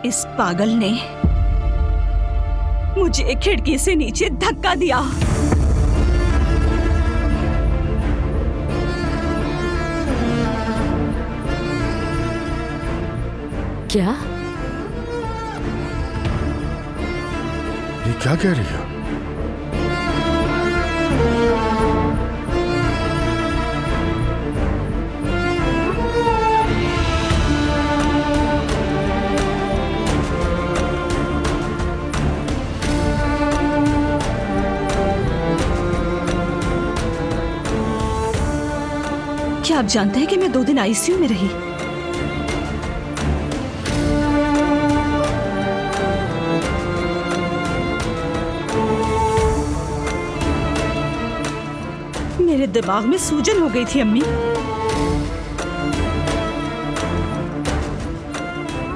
इस पागल ने मुझे खिड़की से नीचे धक्का दिया। क्या? ये क्या कह रही है? क्या आप जानते हैं कि मैं 2 दिन आईसीयू में रही? मेरे दिमाग में सूजन हो गई थी अम्मी,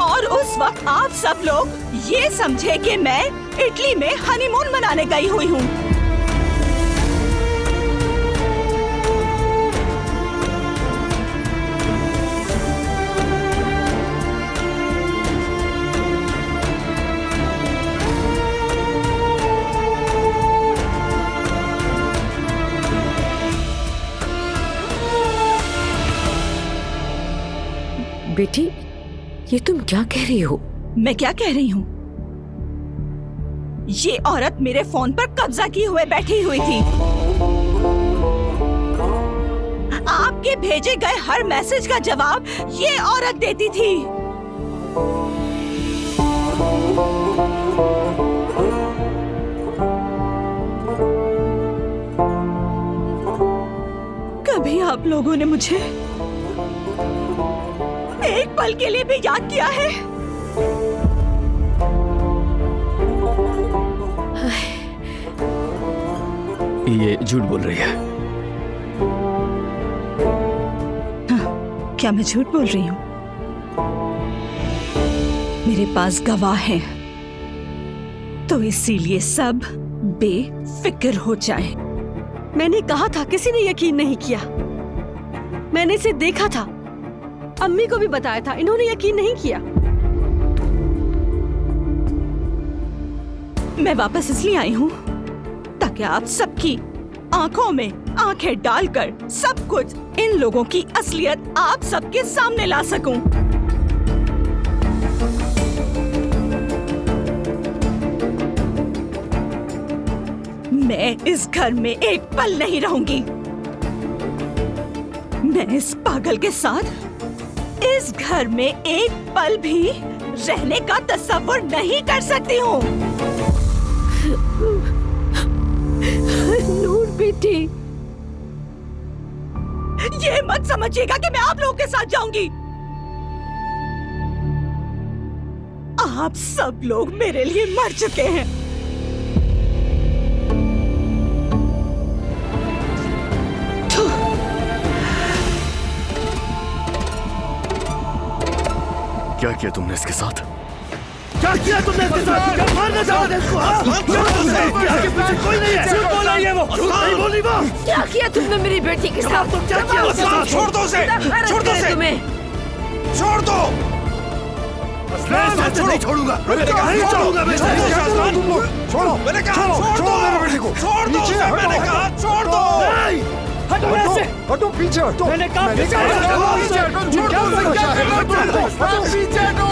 और उस वक्त आप सब लोग ये समझे कि मैं इटली में हनीमून मनाने गई हुई हूँ। बेटी, ये तुम क्या कह रही हो? मैं क्या कह रही हूँ? ये औरत मेरे फोन पर कब्जा किए हुए बैठी हुई थी। आपके भेजे गए हर मैसेज का जवाब ये औरत देती थी। कभी आप लोगों ने मुझे एक पल के लिए भी याद किया है? ये झूठ बोल रही है। हाँ, क्या मैं झूठ बोल रही हूँ? मेरे पास गवाह हैं, तो इसीलिए सब बेफिक्र हो जाएं। मैंने कहा था, किसी ने यकीन नहीं किया। मैंने इसे देखा था, अम्मी को भी बताया था, इन्होंने यकीन नहीं किया। मैं वापस इसलिए आई हूँ ताकि आप सबकी आंखों में आंखें डालकर सब कुछ, इन लोगों की असलियत आप सबके सामने ला सकूं। मैं इस घर में एक पल नहीं रहूंगी। मैं इस पागल के साथ इस घर में एक पल भी रहने का तस्वीर नहीं कर सकती हूँ। नूर बेटी, ये मत समझिएगा कि मैं आप लोगों के साथ जाऊंगी। आप सब लोग मेरे लिए मर चुके हैं। क्या किया तुमने इसके साथ? क्या किया तुमने इसके साथ? क्या मारना चाहते थे इसको? हाँ? इसके पीछे कोई नहीं है। झूठ बोल रही है वो। नहीं बोली वो। क्या किया तुमने मेरी बेटी के साथ? तुम क्या किया उसके साथ? छोड़ दो उसे, छोड़ दो उसे, तुम्हें छोड़ दो। मैं नहीं छोड़ूंगा। मैंने कहा नहीं छोड़ूंगा। मैं छोड़ो, मैंने कहा छोड़ दो मेरे बेटे को, छोड़ दो उसे, मैंने कहा छोड़ दो। नहीं, हटो ऐसे, हटो पीछे हटो। मैंने कहा पीछे हटो, पीछे हटो। छोड़ दो, क्या कर रहे हो? हटो पीछे हटो।